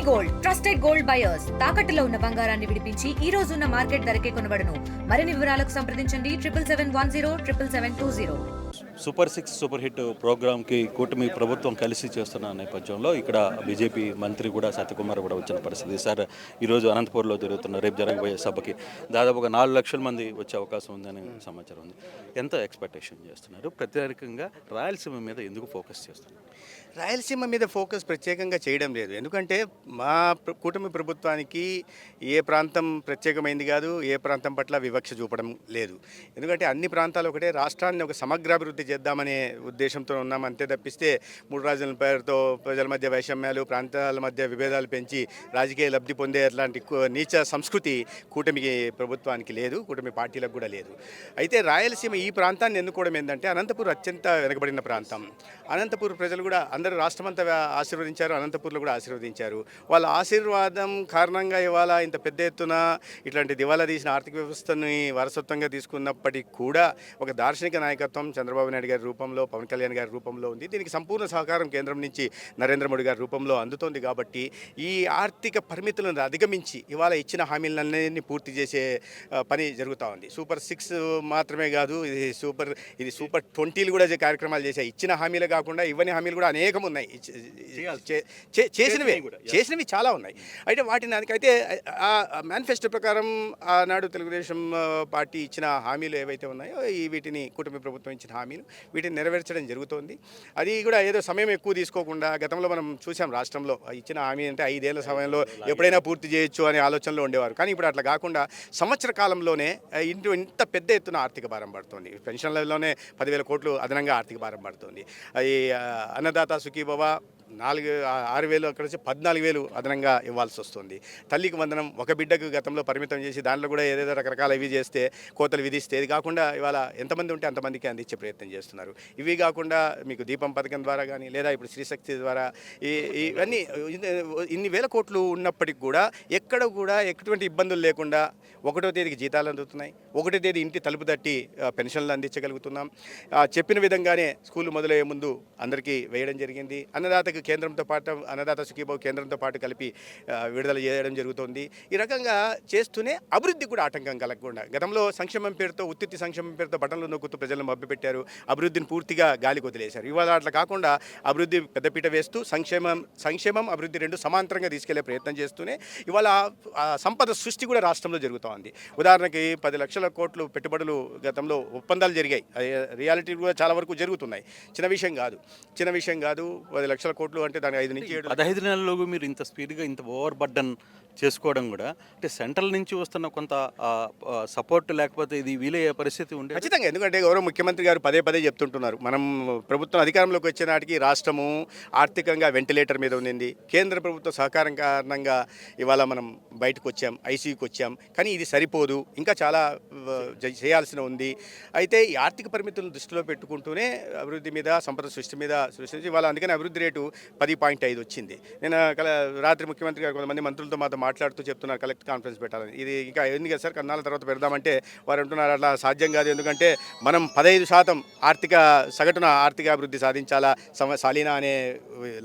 Gold trusted gold buyers తాకట్టులో ఉన్న బంగారాన్ని విడిపించి ఈ రోజు ఉన్న మార్కెట్ ధరకే కొనబడును. మరిన్ని వివరాలకు సంప్రదించండి 77107720. సూపర్ 6 సూపర్ హిట్ ప్రోగ్రామ్కి కూటమి ప్రభుత్వం కలిసి చేస్తున్న నేపథ్యంలో ఇక్కడ బీజేపీ మంత్రి కూడా సత్యకుమార్ కూడా వచ్చిన పరిస్థితి. సార్ ఈరోజు అనంతపూర్లో జరుగుతున్న రేపు జరగబోయే సభకి దాదాపుగా 4 లక్షల మంది వచ్చే అవకాశం ఉందని సమాచారం ఉంది. ఎంత ఎక్స్పెక్టేషన్ చేస్తున్నారు? ప్రత్యేకంగా రాయలసీమ మీద ఎందుకు ఫోకస్ చేస్తున్నారు? రాయలసీమ మీద ఫోకస్ ప్రత్యేకంగా చేయడం లేదు. ఎందుకంటే మా కూటమి ప్రభుత్వానికి ఏ ప్రాంతం ప్రత్యేకమైంది కాదు, ఏ ప్రాంతం పట్ల వివక్ష చూపడం లేదు. ఎందుకంటే అన్ని ప్రాంతాలు ఒకటే, రాష్ట్రాన్ని ఒక సమగ్రాభివృద్ధి చేద్దామనే ఉద్దేశంతో ఉన్నాం. అంతే తప్పిస్తే మూడు రాజుల పేరుతో ప్రజల మధ్య వైషమ్యాలు, ప్రాంతాల మధ్య విభేదాలు పెంచి రాజకీయ లబ్ధి పొందే అట్లాంటి నీచ సంస్కృతి కూటమికి ప్రభుత్వానికి లేదు, కూటమి పార్టీలకు కూడా లేదు. అయితే రాయలసీమ ఈ ప్రాంతాన్ని ఎన్నుకోవడం ఏంటంటే, అనంతపూర్ అత్యంత వెనుకబడిన ప్రాంతం. అనంతపూర్ ప్రజలు కూడా అందరూ రాష్ట్రమంతా ఆశీర్వదించారు, అనంతపూర్లో కూడా ఆశీర్వదించారు. వాళ్ళ ఆశీర్వాదం కారణంగా ఇవాళ ఇంత పెద్ద ఎత్తున ఇట్లాంటి దివాలా తీసిన ఆర్థిక వ్యవస్థని వారసత్వంగా తీసుకున్నప్పటికీ కూడా ఒక దార్శనిక నాయకత్వం చంద్రబాబు నాయుడు గారి రూపంలో, పవన్ కళ్యాణ్ గారి రూపంలో ఉంది. దీనికి సంపూర్ణ సహకారం కేంద్రం నుంచి నరేంద్ర మోడీ గారి రూపంలో అందుతోంది. కాబట్టి ఈ ఆర్థిక పరిమితులను అధిగమించి ఇవాళ ఇచ్చిన హామీలన్నీ పూర్తి చేసే పని జరుగుతూ ఉంది. సూపర్ 6 మాత్రమే కాదు, ఇది సూపర్ 20లు కూడా కార్యక్రమాలు చేశాయి. ఇచ్చిన హామీలే కాకుండా ఇవ్వని హామీలు కూడా అనేకం ఉన్నాయి. చేసినవి చాలా ఉన్నాయి. అయితే వాటిని దానికైతే ఆ మేనిఫెస్టో ప్రకారం ఆనాడు తెలుగుదేశం పార్టీ ఇచ్చిన హామీలు ఏవైతే ఉన్నాయో వీటిని కూటమి ప్రభుత్వం ఇచ్చిన హామీలు వీటిని నెరవేర్చడం జరుగుతోంది. అది కూడా ఏదో సమయం ఎక్కువ తీసుకోకుండా, గతంలో మనం చూసాం రాష్ట్రంలో ఇచ్చిన హామీ అంటే 5 ఏళ్ల సమయంలో ఎప్పుడైనా పూర్తి చేయొచ్చు అనే ఆలోచనలో ఉండేవారు. కానీ ఇప్పుడు అట్లా కాకుండా సంవత్సర కాలంలోనే ఇంత పెద్ద ఎత్తున ఆర్థిక భారం పడుతుంది. పెన్షన్లలోనే 10,000 కోట్లు అదనంగా ఆర్థిక భారం పడుతుంది. ఈ అన్నదాత సుఖీభవ 6,000 అక్కడ వచ్చి 14,000 అదనంగా ఇవ్వాల్సి వస్తుంది. తల్లికి వందనం ఒక బిడ్డకు గతంలో పరిమితం చేసి దాంట్లో కూడా ఏదేదో రకరకాల ఇవి చేస్తే, కోతలు విధిస్తే, ఇది కాకుండా ఇవాళ ఎంతమంది ఉంటే అంతమందికి అందించే ప్రయత్నం చేస్తున్నారు. ఇవి కాకుండా మీకు దీపం పథకం ద్వారా కానీ, లేదా ఇప్పుడు శ్రీశక్తి ద్వారా ఇవన్నీ ఇన్ని వేల కోట్లు ఉన్నప్పటికి కూడా ఎక్కడ కూడా ఎటువంటి ఇబ్బందులు లేకుండా 1వ తేదీకి జీతాలు అందుతున్నాయి, 1వ తేదీ ఇంటి తలుపు తట్టి పెన్షన్లు అందించగలుగుతున్నాం. చెప్పిన విధంగానే స్కూల్ మొదలయ్యే ముందు అందరికీ వేయడం జరిగింది. అన్నదాతకు కేంద్రంతో పాటు అన్నదాత సుఖీభావ కేంద్రంతో పాటు కలిపి విడుదల చేయడం జరుగుతుంది. ఈ రకంగా చేస్తూనే అభివృద్ధి కూడా ఆటంకం కలగకుండా, గతంలో సంక్షేమం పేరుతో ఉత్తిత్తి సంక్షేమం పేరుతో బటన్లు నొక్కుతూ ప్రజలను మభ్యపెట్టారు, అభివృద్ధిని పూర్తిగా గాలికి వదిలేశారు. ఇవాళ అట్లా కాకుండా అభివృద్ధి పెద్దపీట వేస్తూ సంక్షేమం అభివృద్ధి రెండు సమాంతరంగా తీసుకెళ్లే ప్రయత్నం చేస్తూనే ఇవాళ సంపద సృష్టి కూడా రాష్ట్రంలో జరుగుతూ ఉంది. ఉదాహరణకి 10 లక్షల కోట్లు పెట్టుబడులు గతంలో ఒప్పందాలు జరిగాయి. రియాలిటీ కూడా చాలా వరకు జరుగుతున్నాయి. చిన్న విషయం కాదు. 10 లక్షల కోట్లు అంటే దాని 5 నుంచి 7 15 నెలల్లో మీరు ఇంత స్పీడ్గా ఇంత ఓవర్ బర్డన్ చేసుకోవడం కూడా అంటే సెంట్రల్ నుంచి వస్తున్న కొంత సపోర్ట్ లేకపోతే ఇది వీలయ్యే పరిస్థితి ఉండే ఖచ్చితంగా. ఎందుకంటే గౌరవ ముఖ్యమంత్రి గారు పదే చెప్తుంటున్నారు, మనం ప్రభుత్వం అధికారంలోకి వచ్చే నాటికి రాష్ట్రము ఆర్థికంగా వెంటిలేటర్ మీద ఉంది. కేంద్ర ప్రభుత్వ సహకారం కారణంగా ఇవాళ మనం బయటకు వచ్చాం, ఐసీయూకి వచ్చాం. కానీ ఇది సరిపోదు, ఇంకా చాలా చేయాల్సిన ఉంది. అయితే ఈ ఆర్థిక పరిమితులను దృష్టిలో పెట్టుకుంటూనే అభివృద్ధి మీద, సంపద సృష్టి మీద సృష్టించి ఇవాళ అందుకని అభివృద్ధి రేటు 10.5 వచ్చింది. నేను రాత్రి ముఖ్యమంత్రి గారు కొంతమంది మంత్రులతో మాట్లాడుతూ చెప్తున్నారు కలెక్టర్ కాన్ఫరెన్స్ పెట్టాలని. ఇది ఇంకా ఎందుకు కదా సార్, కన్నాళ్ళ తర్వాత పెడదామంటే వారు అంటున్నారు అట్లా సాధ్యం కాదు. ఎందుకంటే మనం 15% సగటున ఆర్థిక అభివృద్ధి సాధించాలా సాలీనా అనే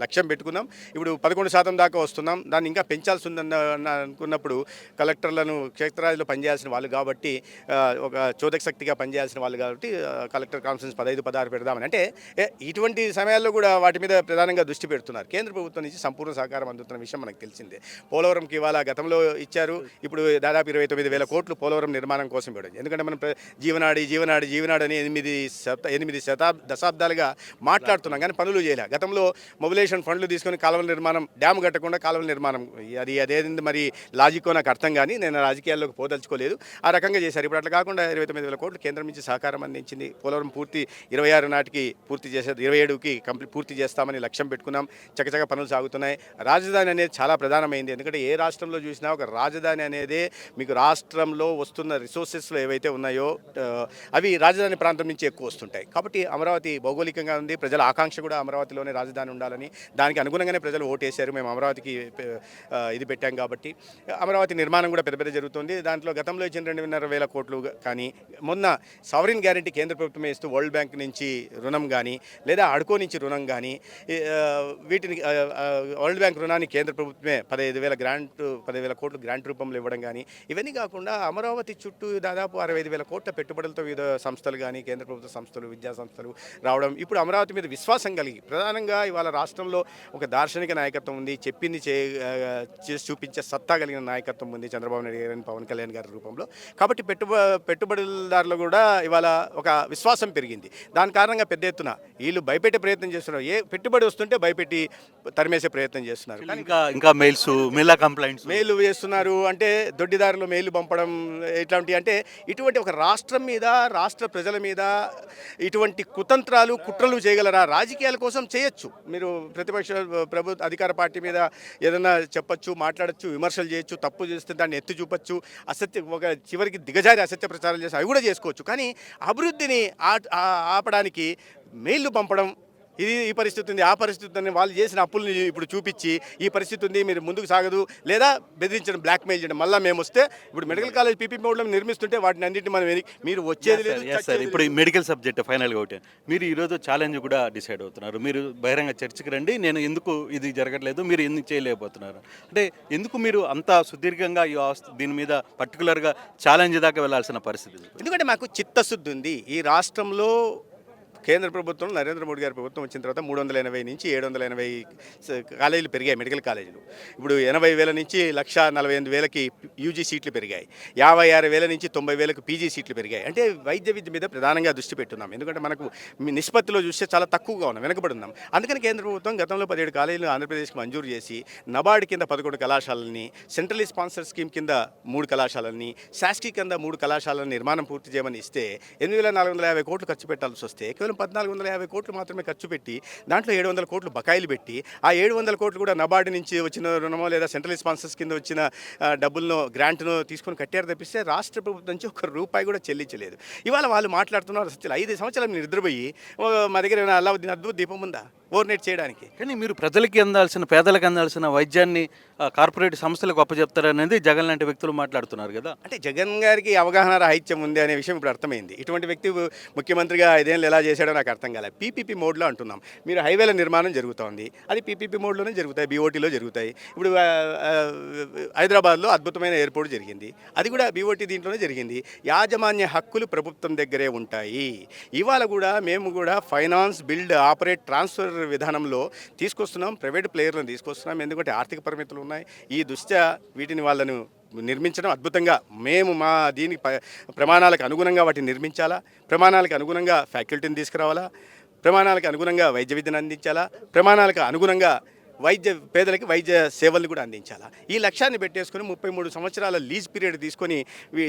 లక్ష్యం పెట్టుకున్నాం. ఇప్పుడు 11% దాకా వస్తున్నాం. దాన్ని ఇంకా పెంచాల్సి ఉందన్న అనుకున్నప్పుడు కలెక్టర్లను క్షేత్రాల్లో పనిచేయాల్సిన వాళ్ళు కాబట్టి, ఒక చోదక శక్తిగా పనిచేయాల్సిన వాళ్ళు కాబట్టి కలెక్టర్ కాన్ఫరెన్స్ 15-16 పెడదామని. అంటే ఇటువంటి సమయాల్లో కూడా వాటి మీద ప్రధానంగా దృష్టి పెడుతున్నారు. కేంద్ర ప్రభుత్వం నుంచి సంపూర్ణ సహకారం అందుతున్న విషయం మనకు తెలిసిందే. పోలవరంకి ఇవాళ గతంలో ఇచ్చారు, ఇప్పుడు దాదాపు 29,000 కోట్లు పోలవరం నిర్మాణం కోసం ఇవ్వడం. ఎందుకంటే మనం జీవనాడి అని 8 దశాబ్దాలుగా మాట్లాడుతున్నాం, కానీ పనులు చేయలే. గతంలో మొబిలైజేషన్ ఫండ్లు తీసుకొని కాలువల నిర్మాణం, డ్యామ్ కట్టకుండా కాలువల నిర్మాణం, అదేంది మరి లాజిక్కో నాకు అర్థం కానీ నేను రాజకీయాల్లోకి పోదలుచుకోలేదు. ఆ రకంగా చేశారు. ఇప్పుడు అట్లా కాకుండా 29,000 కోట్లు కేంద్రం నుంచి సహకారం అందించింది. పోలవరం పూర్తి 26 నాటికి పూర్తి చేసేది, 27కి పూర్తి చేస్తామని లక్ష్యం పెట్టుకున్నాం. చకచక పనులు సాగుతున్నాయి. రాజధాని అనేది చాలా ప్రధానమైంది. ఎందుకంటే ఏ రాష్ట్రంలో చూసినా ఒక రాజధాని అనేది మీకు రాష్ట్రంలో వస్తున్న రిసోర్సెస్లో ఏవైతే ఉన్నాయో అవి రాజధాని ప్రాంతం నుంచి ఎక్కువ వస్తుంటాయి. కాబట్టి అమరావతి భౌగోళికంగా ఉంది. ప్రజల ఆకాంక్ష కూడా అమరావతిలోనే రాజధాని ఉండాలని, దానికి అనుగుణంగానే ప్రజలు ఓటేశారు. మేము అమరావతికి ఇది పెట్టాం కాబట్టి అమరావతి నిర్మాణం కూడా పెద్ద జరుగుతుంది. దాంట్లో గతంలో ఇచ్చిన 2,500 కోట్లు కానీ, మొన్న సావరిన్ గ్యారెంటీ కేంద్ర ప్రభుత్వమే ఇస్తూ వరల్డ్ బ్యాంక్ నుంచి రుణం కానీ, లేదా అడ్కో నుంచి రుణం కానీ, వీటిని వరల్డ్ బ్యాంక్ రుణాన్ని కేంద్ర ప్రభుత్వమే 15,000 కోట్లు గ్రాంట్ రూపంలో ఇవ్వడం కానీ, ఇవన్నీ కాకుండా అమరావతి చుట్టూ దాదాపు 65,000 కోట్ల పెట్టుబడులతో వివిధ సంస్థలు కానీ, కేంద్ర ప్రభుత్వ సంస్థలు, విద్యా సంస్థలు రావడం, ఇప్పుడు అమరావతి మీద విశ్వాసం కలిగి ప్రధానంగా ఇవాళ రాష్ట్రంలో ఒక దార్శనిక నాయకత్వం ఉంది, చెప్పింది చేసి చూపించే సత్తా కలిగిన నాయకత్వం ఉంది చంద్రబాబు నాయుడు గారి, పవన్ కళ్యాణ్ గారి రూపంలో. కాబట్టి పెట్టుబడిదారులు కూడా ఇవాళ ఒక విశ్వాసం పెరిగింది. దాని కారణంగా పెద్ద ఎత్తున వీళ్ళు భయపెట్టే ప్రయత్నం చేస్తున్నారు. ఏ పెట్టుబడి వస్తుంటే భయపెట్టి తరిమేసే ప్రయత్నం చేస్తున్నారు. కానీ ఇంకా మెయిల్స్ మెయిల్ కంప్లైంట్స్ మెయిల్ చేస్తున్నారు, అంటే దొడ్డిదారులు మెయిల్ పంపడం, ఇట్లాంటి అంటే ఇటువంటి ఒక రాష్ట్రం మీద, రాష్ట్ర ప్రజల మీద ఇటువంటి కుతంత్రాలు, కుట్రలు చేయగలరా? రాజకీయాల కోసం చేయొచ్చు. మీరు ప్రతిపక్ష అధికార పార్టీ మీద ఏదైనా చెప్పచ్చు, మాట్లాడచ్చు, విమర్శలు చేయొచ్చు, తప్పు చేస్తే దాన్ని ఎత్తి చూపచ్చు, ఒక చివరికి దిగజారి అసత్య ప్రచారాలు చేసి అవి కూడా చేసుకోవచ్చు. కానీ అభివృద్ధిని ఆపడానికి మెయిల్లు పంపడం, ఈ పరిస్థితి ఉంది, ఆ పరిస్థితి ఉంది, వాళ్ళు చేసిన అప్పుల్ని ఇప్పుడు చూపించి ఈ పరిస్థితి ఉంది, మీరు ముందుకు సాగదు, లేదా బెదిరించడం, బ్లాక్మెయిల్ చేయడం. మళ్ళీ మేము వస్తే ఇప్పుడు మెడికల్ కాలేజ్ పీపీ మోడ్లో నిర్మిస్తుంటే వాటిని అన్నింటినీ మనం మీరు వచ్చేది లేదు. సార్, ఇప్పుడు మెడికల్ సబ్జెక్ట్ ఫైనల్గా ఒకటి, మీరు ఈరోజు ఛాలెంజ్ కూడా డిసైడ్ అవుతున్నారు. మీరు బహిరంగ చర్చకి రండి, నేను ఎందుకు ఇది జరగట్లేదు, మీరు ఎందుకు చేయలేకపోతున్నారు అంటే ఎందుకు మీరు అంత సుదీర్ఘంగా దీని మీద పర్టికులర్గా ఛాలెంజ్ దాకా వెళ్ళాల్సిన పరిస్థితి? ఎందుకంటే మాకు చిత్తశుద్ధి ఉంది. ఈ రాష్ట్రంలో కేంద్ర ప్రభుత్వం, నరేంద్ర మోడీ గారి ప్రభుత్వం వచ్చిన తర్వాత 380 నుంచి 780 కాలేజీలు పెరిగాయి, మెడికల్ కాలేజీలు. ఇప్పుడు 80,000 నుంచి 1,48,000కి యూజీ సీట్లు పెరిగాయి, 56,000 నుంచి 90,000కి పీజీ సీట్లు పెరిగాయి. అంటే వైద్య విద్య మీద ప్రధానంగా దృష్టి పెట్టున్నాం. ఎందుకంటే మనకు నిష్పత్తిలో చూస్తే చాలా తక్కువగా ఉన్నాం, వెనకబడి ఉన్నాం. అందుకని కేంద్ర ప్రభుత్వం గతంలో 17 కాలేజీలు ఆంధ్రప్రదేశ్కి మంజూరు చేసి, నబార్డ్ కింద 11 కళాశాలని, సెంట్రల్ స్పాన్సర్ స్కీమ్ కింద 3 కళాశాలని, శాస్కీ కింద 3 కళాశాలను నిర్మాణం పూర్తి చేయమని ఇస్తే 8,450 కోట్లు ఖర్చు పెట్టాల్సి వస్తే కేవలం 1,450 కోట్లు మాత్రమే ఖర్చు పెట్టి, దాంట్లో 700 కోట్లు బకాయిలు పెట్టి, ఆ 700 కోట్లు కూడా నబార్డు నుంచి వచ్చిన రుణమో లేదా సెంట్రల్ స్పాన్సర్స్ కింద వచ్చిన డబ్బులను, గ్రాంట్ను తీసుకొని కట్టారు తప్పిస్తే రాష్ట్ర ప్రభుత్వం నుంచి ఒక్క రూపాయి కూడా చెల్లించలేదు. ఇవాళ వాళ్ళు మాట్లాడుతున్నారు, అసలు 5 సంవత్సరాలు మీరు నిద్రపోయి మా దగ్గర అల్లావుద్దీన్ అద్భుత దీపం ఉందా ఓవర్నైట్ చేయడానికి? కానీ మీరు ప్రజలకి అందాల్సిన, పేదలకు అందాల్సిన వైద్యాన్ని కార్పొరేట్ సంస్థలకు అప్పచెప్తారనేది జగన్ లాంటి వ్యక్తులు మాట్లాడుతున్నారు కదా. అంటే జగన్ గారికి అవగాహన రాహిత్యం ఉంది అనే విషయం ఇప్పుడు అర్థమైంది. ఇటువంటి వ్యక్తి ముఖ్యమంత్రిగా 5 ఏళ్ళు ఎలా చేశాడో నాకు అర్థం కాలేదు. పీపీపీ మోడ్లో అంటున్నాం. మీరు హైవేల నిర్మాణం జరుగుతోంది, అది పీపీపీ మోడ్లోనే జరుగుతాయి, బీఓటీలో జరుగుతాయి. ఇప్పుడు హైదరాబాద్లో అద్భుతమైన ఎయిర్పోర్ట్ జరిగింది, అది కూడా బీఓటీ దీంట్లోనే జరిగింది. యాజమాన్య హక్కులు ప్రభుత్వం దగ్గరే ఉంటాయి. ఇవాళ కూడా మేము కూడా ఫైనాన్స్, బిల్డ్, ఆపరేట్, ట్రాన్స్ఫర్ విధానంలో తీసుకొస్తున్నాం, ప్రైవేట్ ప్లేయర్లను తీసుకొస్తున్నాం. ఎందుకంటే ఆర్థిక పరిమితులు ఉన్నాయి. ఈ దృష్ట్యా వీటిని వాళ్ళను నిర్మించడం అద్భుతంగా మేము మా దీని ప్రమాణాలకు అనుగుణంగా వాటిని నిర్మించాలా, ప్రమాణాలకు అనుగుణంగా ఫ్యాకల్టీని తీసుకురావాలా, ప్రమాణాలకు అనుగుణంగా వైద్య విద్యను అందించాలా, ప్రమాణాలకు అనుగుణంగా పేదలకి వైద్య సేవలను కూడా అందించాలా. ఈ లక్ష్యాన్ని పెట్టేసుకుని 33 సంవత్సరాల లీజ్ పీరియడ్ తీసుకొని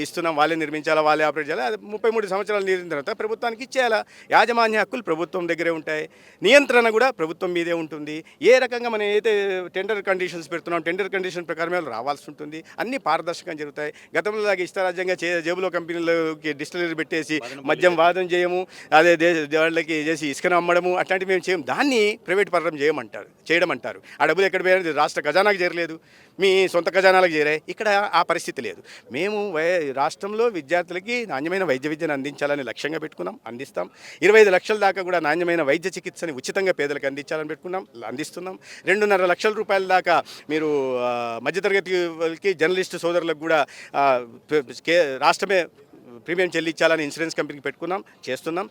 ఇస్తున్నాం. వాళ్ళే నిర్మించాలా, వాళ్ళే ఆపరేట్ చేయాలా. 33 సంవత్సరాలు నిర్మించిన తర్వాత ప్రభుత్వానికి ఇచ్చేయాలా. యాజమాన్య హక్కులు ప్రభుత్వం దగ్గరే ఉంటాయి, నియంత్రణ కూడా ప్రభుత్వం మీదే ఉంటుంది. ఏ రకంగా మనం ఏదైతే టెండర్ కండిషన్స్ పెడుతున్నాం, టెండర్ కండిషన్ ప్రకారమే వాళ్ళు రావాల్సి ఉంటుంది. అన్నీ పారదర్శకంగా జరుగుతాయి. గతంలో లాగా ఇష్టారాజ్యంగా జేబులో కంపెనీలకి డిస్టిలరీ పెట్టేసి మద్యం వాదన చేయము, అదే వాళ్ళకి చేసి ఇసుకను అమ్మడము, అట్లాంటివి మేము చేయము. దాన్ని ప్రైవేట్ పరం చేయడం అంటారు. ఆ డబ్బులు ఎక్కడ పోయారు? రాష్ట్ర ఖజానాకు చేరలేదు, మీ సొంత ఖజానాలకు చేరాయి. ఇక్కడ ఆ పరిస్థితి లేదు. మేము రాష్ట్రంలో విద్యార్థులకి నాణ్యమైన వైద్య విద్యను అందించాలని లక్ష్యంగా పెట్టుకున్నాం, అందిస్తాం. 25 లక్షల దాకా కూడా నాణ్యమైన వైద్య చికిత్సని ఉచితంగా పేదలకు అందించాలని పెట్టుకున్నాం, అందిస్తున్నాం. 2.5 లక్షల రూపాయల దాకా మీరు మధ్యతరగతి వాళ్ళకి, జర్నలిస్టు సోదరులకు కూడా రాష్ట్రమే ప్రీమియం చెల్లించాలని ఇన్సూరెన్స్ కంపెనీకి పెట్టుకున్నాం, చేస్తున్నాం.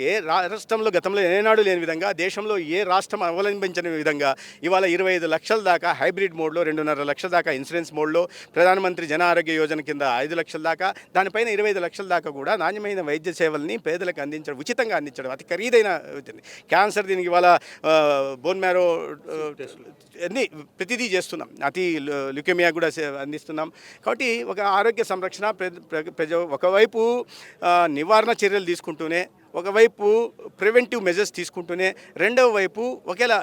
ఏ రాష్ట్రంలో గతంలో ఏనాడు లేని విధంగా, దేశంలో ఏ రాష్ట్రం అవలంబించని విధంగా ఇవాళ 25 లక్షల దాకా హైబ్రిడ్ మోడ్లో, 2.5 లక్షల దాకా ఇన్సూరెన్స్ మోడ్లో, ప్రధానమంత్రి జన ఆరోగ్య యోజన కింద 5 లక్షల దాకా, దానిపైన 25 లక్షల దాకా కూడా నాణ్యమైన వైద్య సేవల్ని పేదలకు అందించడం, ఉచితంగా అందించడం. అతి ఖరీదైన క్యాన్సర్, దీనికి ఇవాళ బోన్ మ్యారో అన్నీ ప్రతిదీ చేస్తున్నాం. అతి ల్యూకేమియా కూడా అందిస్తున్నాం. కాబట్టి ఒక ఆరోగ్య సంరక్షణ ఒకవైపు నివారణ చర్యలు తీసుకుంటూనే, ఒకవైపు ప్రివెంటివ్ మెజర్స్ తీసుకుంటూనే, రెండవ వైపు ఒకేలా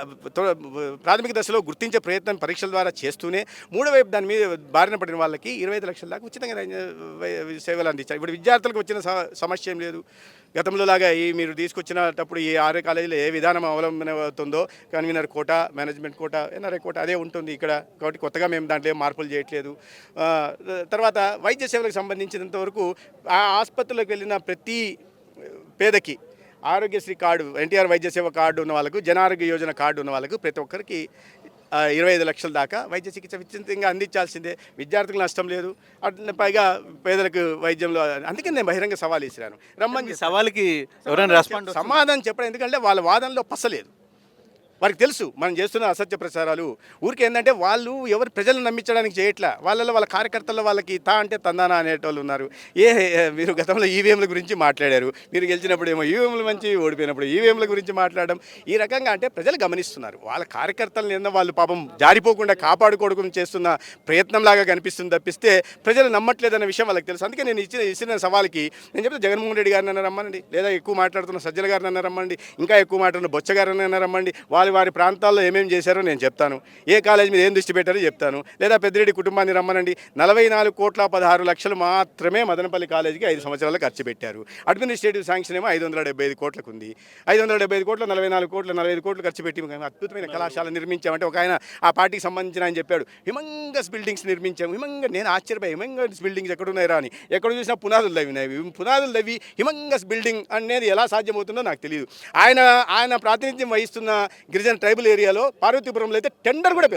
ప్రాథమిక దశలో గుర్తించే ప్రయత్నం పరీక్షల ద్వారా చేస్తూనే, మూడో వైపు దాని మీద బారిన పడిన వాళ్ళకి 25 లక్షల దాకా ఉచితంగా సేవలు అందించాలి. ఇప్పుడు విద్యార్థులకు వచ్చిన సమస్య ఏం లేదు. గతంలో లాగా మీరు తీసుకొచ్చినప్పుడు ఈ 6 కాలేజీలో ఏ విధానం అవలంబన అవుతుందో, కన్వీనర్ కోట, మేనేజ్మెంట్ కోట, ఎన్ఆర్ఐ కోట అదే ఉంటుంది ఇక్కడ. కాబట్టి కొత్తగా మేము దాంట్లో ఏం మార్పులు చేయట్లేదు. తర్వాత వైద్య సేవలకు సంబంధించినంత వరకు ఆ ఆసుపత్రులకు వెళ్ళిన ప్రతి పేదకి ఆరోగ్యశ్రీ కార్డు, ఎన్టీఆర్ వైద్య సేవ కార్డు ఉన్న వాళ్ళకు, జన ఆరోగ్య యోజన కార్డు ఉన్న వాళ్ళకు ప్రతి ఒక్కరికి 25 లక్షల దాకా వైద్య చికిత్స ఉచితంగా అందించాల్సిందే. విద్యార్థులకు నష్టం లేదు, అట్లా పైగా పేదలకు వైద్యంలో. అందుకే నేను బహిరంగ సవాల్ ఇసిరాను, రమ్మని ఈ సవాల్కి ఎవరైనా రెస్పాండ్ సమాధానం చెప్పడం. ఎందుకంటే వాళ్ళ వాదనలో పసలేదు. వారికి తెలుసు మనం చేస్తున్న అసత్య ప్రచారాలు ఊరికి ఏంటంటే వాళ్ళు ఎవరు ప్రజలను నమ్మించడానికి చేయట్లా. వాళ్ళ కార్యకర్తల్లో వాళ్ళకి తా అంటే తందానా అనేటోళ్ళు ఉన్నారు. మీరు గతంలో ఈవీఎంల గురించి మాట్లాడారు, మీరు గెలిచినప్పుడు ఏమో ఈవీఎంల మంచి, ఓడిపోయినప్పుడు ఈవీఎంల గురించి మాట్లాడడం. ఈ రకంగా అంటే ప్రజలు గమనిస్తున్నారు. వాళ్ళ కార్యకర్తలను ఏదన్నా వాళ్ళు పాపం జారిపోకుండా కాపాడుకోవడం చేస్తున్న ప్రయత్నంలాగా కనిపిస్తుంది తప్పిస్తే ప్రజలు నమ్మట్లేదన్న విషయం వాళ్ళకి తెలుసు. అందుకే నేను ఇచ్చిన సవాల్కి నేను చెప్తే జగన్మోహన్ రెడ్డి గారిని అన్న రమ్మండి, లేదా ఎక్కువ మాట్లాడుతున్న సజ్జల గారిని అన్న రమ్మండి, ఇంకా ఎక్కువ మాట్లాడుతున్న బొచ్చ గారిని అన్న రమ్మండి. వారి ప్రాంతాల్లో ఏమేమి చేశారో నేను చెప్తాను, ఏ కాలేజ్ మీద ఏం దృష్టి పెట్టారో చెప్తాను. లేదా పెద్దిరెడ్డి కుటుంబాన్ని రమ్మనండి. 44,16,00,000 మాత్రమే మదనపల్లి కాలేజీకి 5 సంవత్సరాలు ఖర్చు పెట్టారు. అడ్మినిస్ట్రేటివ్ శాంక్షన్ ఏమో 575 కోట్లకు ఉంది. 575 కోట్లు, 44 కోట్లు, 45 కోట్లు ఖర్చు పెట్టి అద్భుతమైన కళాశాల నిర్మించామంటే ఒక ఆయన ఆ పార్టీకి సంబంధించిన ఆయన చెప్పాడు, హిమంగస్ బిల్డింగ్స్ నిర్మించాము. నేను ఆశ్చర్యపోయి హిమంగస్ బిల్డింగ్స్ ఎక్కడున్నాయి రా అని. ఎక్కడ చూసినా పునాదులు తవ్వినాయి. పునాదులు తవ్వి హిమంగస్ బిల్డింగ్ అనేది ఎలా సాధ్యమవుతుందో నాకు తెలియదు. ఆయన ప్రాతినిధ్యం వహిస్తున్న గిరిజన ట్రైబల్ ఏరియాలో పార్వతీపురంలో అయితే టెండర్ కూడా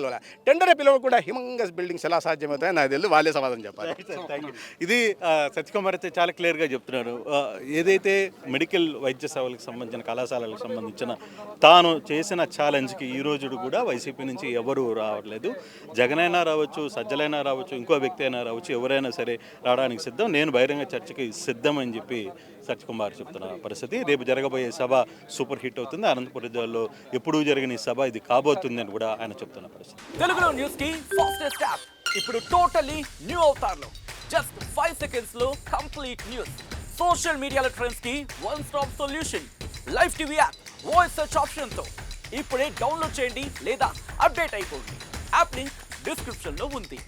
టెండర్ పిలవకుండా హిమంగస్ బిల్డింగ్స్ ఎలా సాధ్యమవుతాయో నాకు తెలియదు, వాళ్ళే సమాధానం చెప్పాలి. ఇది సత్యకుమార్ అయితే చాలా క్లియర్గా చెప్తున్నారు. ఏదైతే మెడికల్ వైద్య సేవలకు సంబంధించిన కళాశాలలకు సంబంధించిన తాను చేసిన ఛాలెంజ్కి ఈ రోజు కూడా వైసీపీ నుంచి ఎవరు రావట్లేదు. జగనైనా రావచ్చు, సజ్జలైనా రావచ్చు, ఇంకో వ్యక్తి అయినా రావచ్చు, ఎవరైనా సరే రావడానికి సిద్ధం, నేను బహిరంగ చర్చకి సిద్ధం అని చెప్పి సత్యకుమార్ చెప్తున్న పరిస్థితి. రేపు జరగబోయే సభ సూపర్ హిట్ అవుతుంది. అనంతపురం జిల్లాలో ఎప్పుడూ జరిగిన ఈ సభ ఇది కాబోతుంది అని కూడా ఆయన చెప్తున్న పరిస్థితి. తెలుగులో న్యూస్ కి ఫాస్టెస్ట్ యాప్ ఇప్పుడు టోటలీ న్యూ అవతార్లో జస్ట్ 5 seconds లో కంప్లీట్ న్యూస్. సోషల్ మీడియాలో ట్రెండ్స్ కి one stop solution. Live TV app voice search option తో ఇప్పుడే డౌన్లోడ్ చేయండి లేదా అప్డేట్ అయిపోండి. యాప్ లింక్ డిస్క్రిప్షన్ లో ఉంది.